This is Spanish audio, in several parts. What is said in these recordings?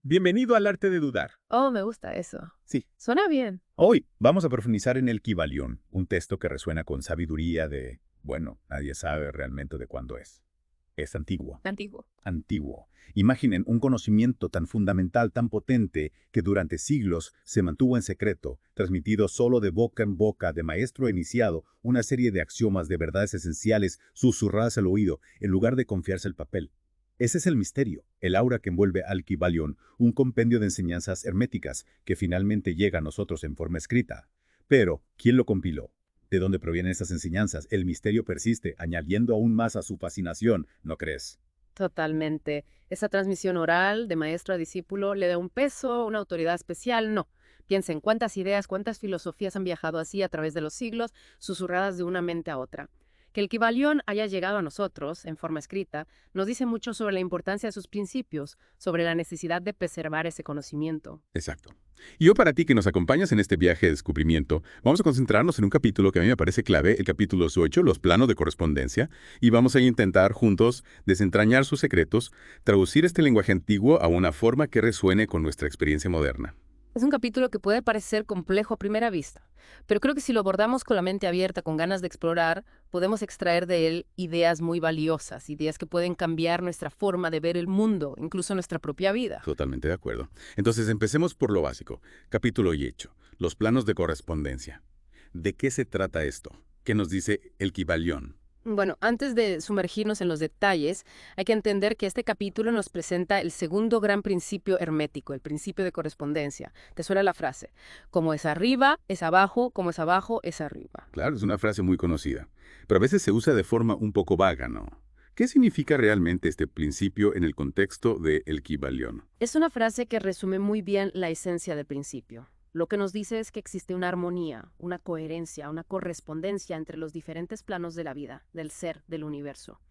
Bienvenido al arte de dudar. Oh, me gusta eso. Sí, Suena bien. hoy vamos a profundizar en el Kybalión, un texto que resuena con sabiduría bueno, nadie sabe realmente de cuándo es. Es antiguo, Antiguo. antiguo. Imaginen un conocimiento tan fundamental, tan potente, que durante siglos se mantuvo en secreto, transmitido solo de boca en boca, de maestro a iniciado, una serie de axiomas, de verdades esenciales, susurradas al oído, en lugar de confiarse el papel. Ese es el misterio, el aura que envuelve al Kybalión, un compendio de enseñanzas herméticas que finalmente llega a nosotros en forma escrita. Pero, ¿quién lo compiló? ¿De dónde provienen estas enseñanzas? El misterio persiste, añadiendo aún más a su fascinación, ¿no crees? Totalmente. Esa transmisión oral de maestro a discípulo le da un peso, una autoridad especial. No. Piensen cuántas ideas, cuántas filosofías han viajado así a través de los siglos, susurradas de una mente a otra. Que el Kybalión haya llegado a nosotros, en forma escrita, nos dice mucho sobre la importancia de sus principios, sobre la necesidad de preservar ese conocimiento. Exacto. Y yo para ti que nos acompañas en este viaje de descubrimiento, vamos a concentrarnos en un capítulo que a mí me parece clave, el capítulo 8, los planos de correspondencia, y vamos a intentar juntos desentrañar sus secretos, traducir este lenguaje antiguo a una forma que resuene con nuestra experiencia moderna. Es un capítulo que puede parecer complejo a primera vista, pero creo que si lo abordamos con la mente abierta, con ganas de explorar, podemos extraer de él ideas muy valiosas, ideas que pueden cambiar nuestra forma de ver el mundo, incluso nuestra propia vida. Totalmente de acuerdo. Entonces empecemos por lo básico. Capítulo y hecho. Los planos de correspondencia. ¿De qué se trata esto? ¿Qué nos dice el Kybalión? Bueno, antes de sumergirnos en los detalles, hay que entender que este capítulo nos presenta el segundo gran principio hermético, el principio de correspondencia. ¿Te suena la frase? Como es arriba, es abajo, como es abajo, es arriba. Claro, es una frase muy conocida, pero a veces se usa de forma un poco vaga, ¿no? ¿Qué significa realmente este principio en el contexto de el Kybalión? Es una frase que resume muy bien la esencia del principio. Lo que nos dice es que existe una armonía, una coherencia, una correspondencia entre los diferentes planos de la vida, del ser, del universo.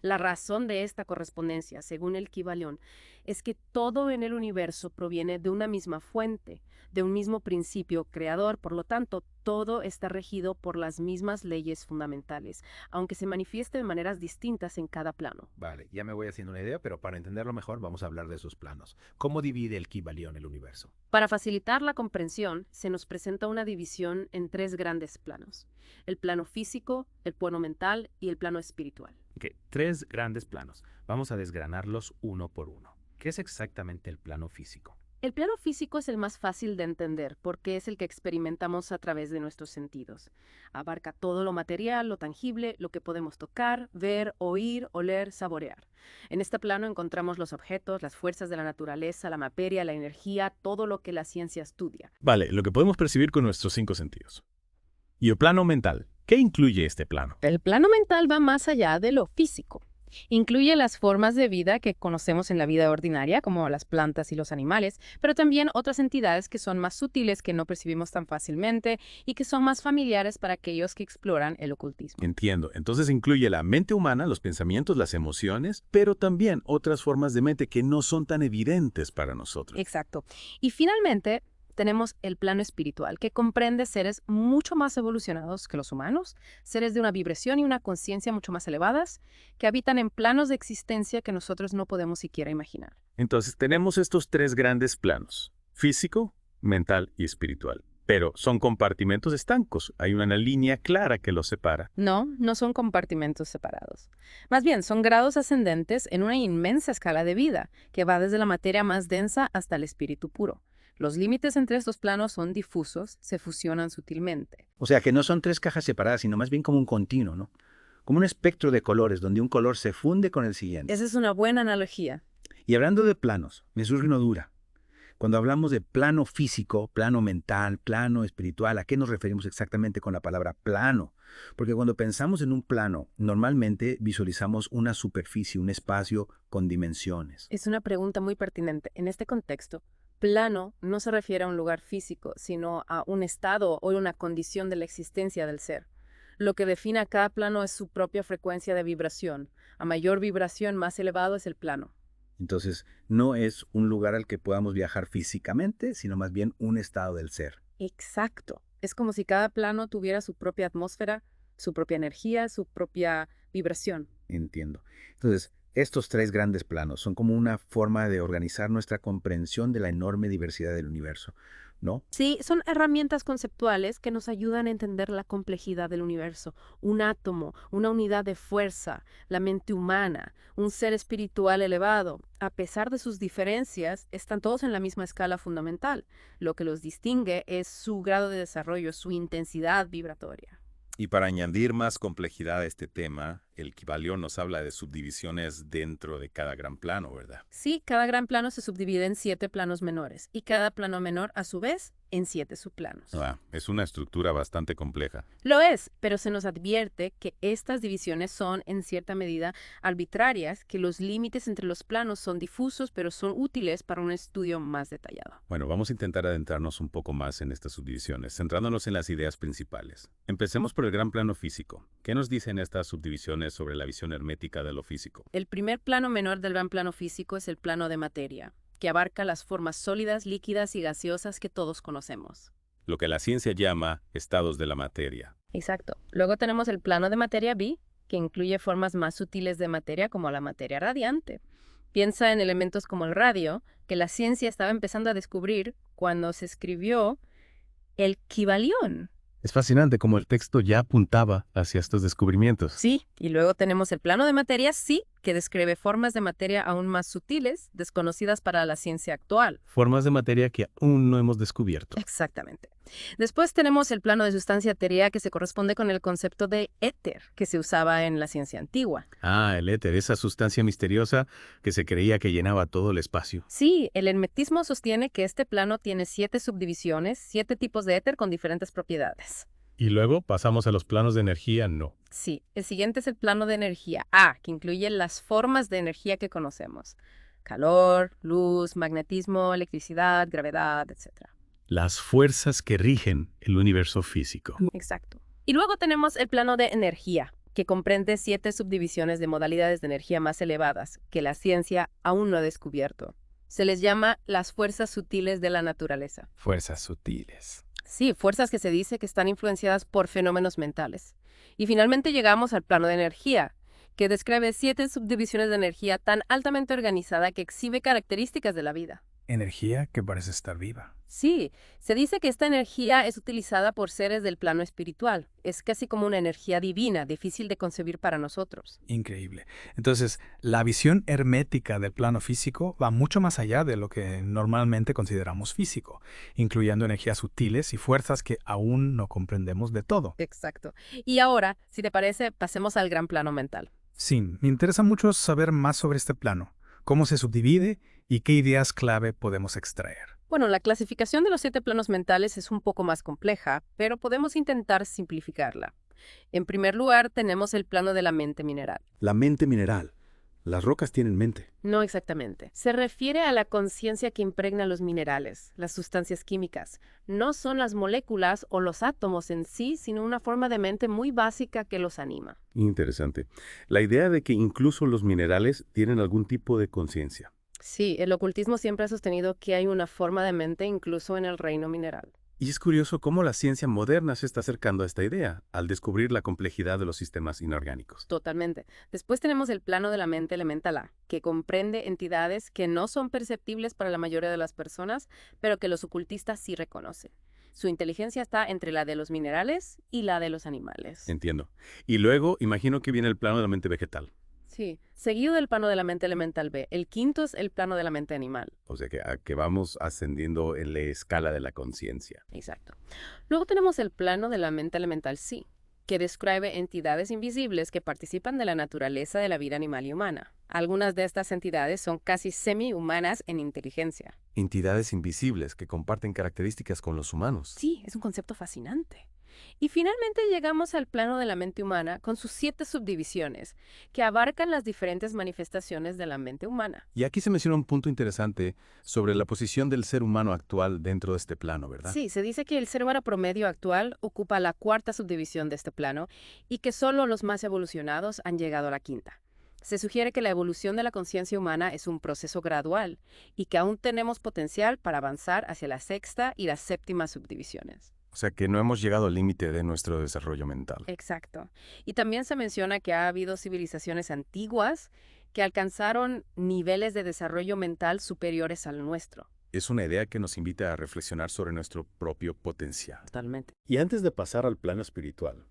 La razón de esta correspondencia, según el Kybalión, es que todo en el universo proviene de una misma fuente, de un mismo principio creador, por lo tanto, todo está regido por las mismas leyes fundamentales, aunque se manifieste de maneras distintas en cada plano. Vale, ya me voy haciendo una idea, pero para entenderlo mejor vamos a hablar de esos planos. ¿Cómo divide el Kybalión el universo? Para facilitar la comprensión, se nos presenta una división en tres grandes planos: el plano físico, el plano mental y el plano espiritual. Ok, tres grandes planos. Vamos a desgranarlos uno por uno. ¿Qué es exactamente el plano físico? El plano físico es el más fácil de entender porque es el que experimentamos a través de nuestros sentidos. Abarca todo lo material, lo tangible, lo que podemos tocar, ver, oír, oler, saborear. En este plano encontramos los objetos, las fuerzas de la naturaleza, la materia, la energía, todo lo que la ciencia estudia. Vale, lo que podemos percibir con nuestros cinco sentidos. Y el plano mental. ¿Qué incluye este plano? El plano mental va más allá de lo físico. Incluye las formas de vida que conocemos en la vida ordinaria, como las plantas y los animales, pero también otras entidades que son más sutiles, que no percibimos tan fácilmente y que son más familiares para aquellos que exploran el ocultismo. Entiendo. Entonces incluye la mente humana, los pensamientos, las emociones, pero también otras formas de mente que no son tan evidentes para nosotros. Exacto. Y finalmente, tenemos el plano espiritual, que comprende seres mucho más evolucionados que los humanos, seres de una vibración y una conciencia mucho más elevadas, que habitan en planos de existencia que nosotros no podemos siquiera imaginar. Entonces tenemos estos tres grandes planos: físico, mental y espiritual. Pero son compartimentos estancos. Hay una línea clara que los separa. No, no son compartimentos separados. Más bien, son grados ascendentes en una inmensa escala de vida, que va desde la materia más densa hasta el espíritu puro. Los límites entre estos planos son difusos, se fusionan sutilmente. O sea, que no son tres cajas separadas, sino más bien como un continuo, ¿no? Como un espectro de colores, donde un color se funde con el siguiente. Esa es una buena analogía. Y hablando de planos, me surge una duda. Cuando hablamos de plano físico, plano mental, plano espiritual, ¿a qué nos referimos exactamente con la palabra plano? Porque cuando pensamos en un plano, normalmente visualizamos una superficie, un espacio con dimensiones. Es una pregunta muy pertinente. En este contexto, plano no se refiere a un lugar físico, sino a un estado o una condición de la existencia del ser. Lo que define a cada plano es su propia frecuencia de vibración. A mayor vibración, más elevado es el plano. Entonces, no es un lugar al que podamos viajar físicamente, sino más bien un estado del ser. Exacto. Es como si cada plano tuviera su propia atmósfera, su propia energía, su propia vibración. Entiendo. Entonces, Estos tres grandes planos son como una forma de organizar nuestra comprensión de la enorme diversidad del universo, ¿no? Sí, son herramientas conceptuales que nos ayudan a entender la complejidad del universo. Un átomo, una unidad de fuerza, la mente humana, un ser espiritual elevado. A pesar de sus diferencias, están todos en la misma escala fundamental. Lo que los distingue es su grado de desarrollo, su intensidad vibratoria. Y para añadir más complejidad a este tema, el Kybalión nos habla de subdivisiones dentro de cada gran plano, ¿verdad? Sí, cada gran plano se subdivide en 7 planos menores y cada plano menor, a su vez, en 7 subplanos. Es una estructura bastante compleja. Lo es, pero se nos advierte que estas divisiones son, en cierta medida, arbitrarias, que los límites entre los planos son difusos, pero son útiles para un estudio más detallado. Bueno, vamos a intentar adentrarnos un poco más en estas subdivisiones, centrándonos en las ideas principales. Empecemos por el gran plano físico. ¿Qué nos dicen estas subdivisiones sobre la visión hermética de lo físico? El primer plano menor del gran plano físico es el plano de materia, que abarca las formas sólidas, líquidas y gaseosas que todos conocemos. Lo que la ciencia llama estados de la materia. Exacto. Luego tenemos el plano de materia B, que incluye formas más sutiles de materia como la materia radiante. Piensa en elementos como el radio, que la ciencia estaba empezando a descubrir cuando se escribió el Kybalión. Es fascinante cómo el texto ya apuntaba hacia estos descubrimientos. Sí, y luego tenemos el plano de materia C, que describe formas de materia aún más sutiles, desconocidas para la ciencia actual. Formas de materia que aún no hemos descubierto. Exactamente. Después tenemos el plano de sustancia etérea, que se corresponde con el concepto de éter, que se usaba en la ciencia antigua. El éter, esa sustancia misteriosa que se creía que llenaba todo el espacio. Sí, el hermetismo sostiene que este plano tiene 7 subdivisiones, 7 tipos de éter con diferentes propiedades. Y luego pasamos a los planos de energía, no. Sí, el siguiente es el plano de energía A, que incluye las formas de energía que conocemos. Calor, luz, magnetismo, electricidad, gravedad, etc. Las fuerzas que rigen el universo físico. Exacto. Y luego tenemos el plano de energía, que comprende 7 subdivisiones de modalidades de energía más elevadas que la ciencia aún no ha descubierto. Se les llama las fuerzas sutiles de la naturaleza. Fuerzas sutiles. Sí, fuerzas que se dice que están influenciadas por fenómenos mentales. Y finalmente llegamos al plano de energía, que describe 7 subdivisiones de energía tan altamente organizada que exhibe características de la vida. Energía que parece estar viva. Sí, se dice que esta energía es utilizada por seres del plano espiritual. Es casi como una energía divina, difícil de concebir para nosotros. Increíble. Entonces, la visión hermética del plano físico va mucho más allá de lo que normalmente consideramos físico, incluyendo energías sutiles y fuerzas que aún no comprendemos de todo. Exacto. Y ahora, si te parece, pasemos al gran plano mental. Sí, me interesa mucho saber más sobre este plano, cómo se subdivide y qué ideas clave podemos extraer. Bueno, la clasificación de los 7 planos mentales es un poco más compleja, pero podemos intentar simplificarla. En primer lugar, tenemos el plano de la mente mineral. La mente mineral. Las rocas tienen mente. No exactamente. Se refiere a la conciencia que impregna los minerales, las sustancias químicas. No son las moléculas o los átomos en sí, sino una forma de mente muy básica que los anima. Interesante. La idea de que incluso los minerales tienen algún tipo de conciencia. Sí, el ocultismo siempre ha sostenido que hay una forma de mente incluso en el reino mineral. Y es curioso cómo la ciencia moderna se está acercando a esta idea, al descubrir la complejidad de los sistemas inorgánicos. Totalmente. Después tenemos el plano de la mente elemental A, que comprende entidades que no son perceptibles para la mayoría de las personas, pero que los ocultistas sí reconocen. Su inteligencia está entre la de los minerales y la de los animales. Entiendo. Y luego, imagino que viene el plano de la mente vegetal. Sí, seguido del plano de la mente elemental B. El quinto es el plano de la mente animal. O sea que vamos ascendiendo en la escala de la conciencia. Exacto. Luego tenemos el plano de la mente elemental C, que describe entidades invisibles que participan de la naturaleza de la vida animal y humana. Algunas de estas entidades son casi semi-humanas en inteligencia. Entidades invisibles que comparten características con los humanos. Sí, es un concepto fascinante. Y finalmente llegamos al plano de la mente humana con sus 7 subdivisiones, que abarcan las diferentes manifestaciones de la mente humana. Y aquí se menciona un punto interesante sobre la posición del ser humano actual dentro de este plano, ¿verdad? Sí, se dice que el ser humano promedio actual ocupa la 4ª subdivisión de este plano y que solo los más evolucionados han llegado a la 5ª. Se sugiere que la evolución de la conciencia humana es un proceso gradual y que aún tenemos potencial para avanzar hacia la 6ª y la 7ª subdivisiones. O sea que no hemos llegado al límite de nuestro desarrollo mental. Exacto. Y también se menciona que ha habido civilizaciones antiguas que alcanzaron niveles de desarrollo mental superiores al nuestro. Es una idea que nos invita a reflexionar sobre nuestro propio potencial. Totalmente. Y antes de pasar al plano espiritual,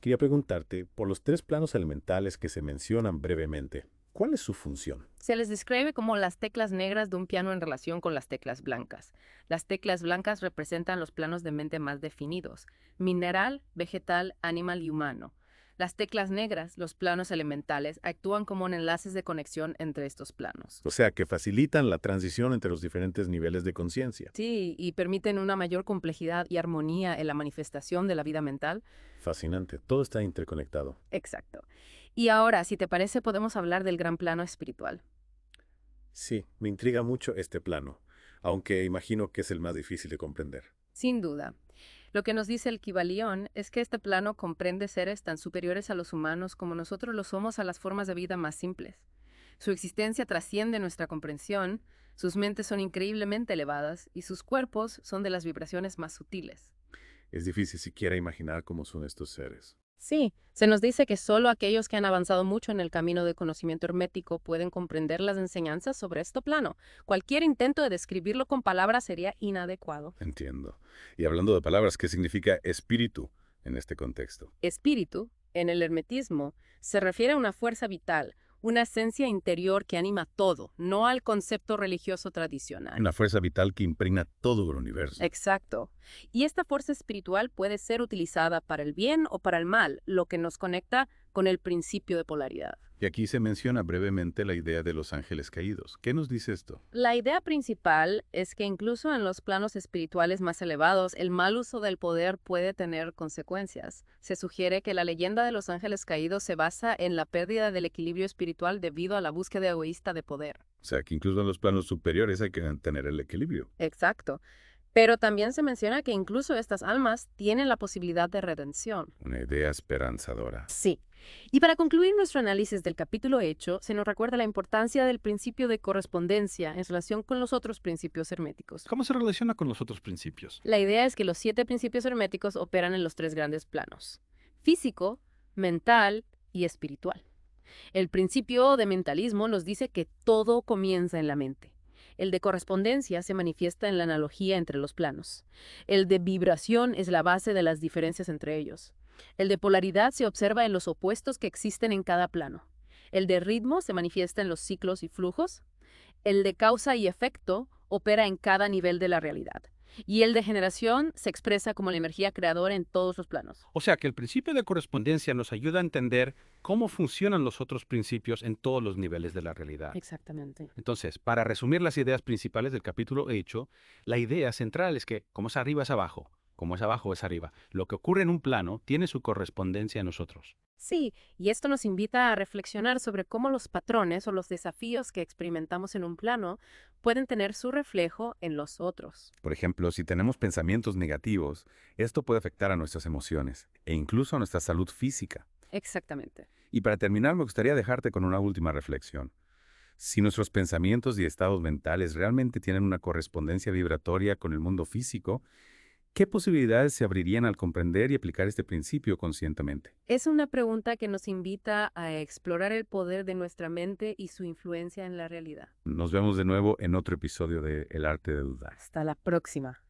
quería preguntarte por los 3 planos elementales que se mencionan brevemente. ¿Cuál es su función? Se les describe como las teclas negras de un piano en relación con las teclas blancas. Las teclas blancas representan los planos de mente más definidos: mineral, vegetal, animal y humano. Las teclas negras, los planos elementales, actúan como enlaces de conexión entre estos planos. O sea, que facilitan la transición entre los diferentes niveles de conciencia. Sí, y permiten una mayor complejidad y armonía en la manifestación de la vida mental. Fascinante, todo está interconectado. Exacto. Y ahora, si te parece, podemos hablar del gran plano espiritual. Sí, me intriga mucho este plano, aunque imagino que es el más difícil de comprender. Sin duda. Lo que nos dice el Kybalión es que este plano comprende seres tan superiores a los humanos como nosotros lo somos a las formas de vida más simples. Su existencia trasciende nuestra comprensión, sus mentes son increíblemente elevadas y sus cuerpos son de las vibraciones más sutiles. Es difícil siquiera imaginar cómo son estos seres. Sí, se nos dice que solo aquellos que han avanzado mucho en el camino de conocimiento hermético pueden comprender las enseñanzas sobre este plano. Cualquier intento de describirlo con palabras sería inadecuado. Entiendo. Y hablando de palabras, ¿qué significa espíritu en este contexto? Espíritu, en el hermetismo, se refiere a una fuerza vital, una esencia interior que anima todo, no al concepto religioso tradicional. Una fuerza vital que impregna todo el universo. Exacto. Y esta fuerza espiritual puede ser utilizada para el bien o para el mal, lo que nos conecta con el principio de polaridad. Y aquí se menciona brevemente la idea de los ángeles caídos. ¿Qué nos dice esto? La idea principal es que incluso en los planos espirituales más elevados, el mal uso del poder puede tener consecuencias. Se sugiere que la leyenda de los ángeles caídos se basa en la pérdida del equilibrio espiritual debido a la búsqueda egoísta de poder. O sea, que incluso en los planos superiores hay que tener el equilibrio. Exacto. Pero también se menciona que incluso estas almas tienen la posibilidad de redención. Una idea esperanzadora. Sí. Y para concluir nuestro análisis del capítulo hecho, se nos recuerda la importancia del principio de correspondencia en relación con los otros principios herméticos. ¿Cómo se relaciona con los otros principios? La idea es que los 7 principios herméticos operan en los 3 grandes planos: físico, mental y espiritual. El principio de mentalismo nos dice que todo comienza en la mente. El de correspondencia se manifiesta en la analogía entre los planos. El de vibración es la base de las diferencias entre ellos. El de polaridad se observa en los opuestos que existen en cada plano. El de ritmo se manifiesta en los ciclos y flujos. El de causa y efecto opera en cada nivel de la realidad. Y el de generación se expresa como la energía creadora en todos los planos. O sea que el principio de correspondencia nos ayuda a entender cómo funcionan los otros principios en todos los niveles de la realidad. Exactamente. Entonces, para resumir las ideas principales del capítulo hecho, la idea central es que como es arriba es abajo, como es abajo es arriba. Lo que ocurre en un plano tiene su correspondencia en nosotros. Sí, y esto nos invita a reflexionar sobre cómo los patrones o los desafíos que experimentamos en un plano pueden tener su reflejo en los otros. Por ejemplo, si tenemos pensamientos negativos, esto puede afectar a nuestras emociones e incluso a nuestra salud física. Exactamente. Y para terminar, me gustaría dejarte con una última reflexión. Si nuestros pensamientos y estados mentales realmente tienen una correspondencia vibratoria con el mundo físico, ¿qué posibilidades se abrirían al comprender y aplicar este principio conscientemente? Es una pregunta que nos invita a explorar el poder de nuestra mente y su influencia en la realidad. Nos vemos de nuevo en otro episodio de El Arte de Dudar. Hasta la próxima.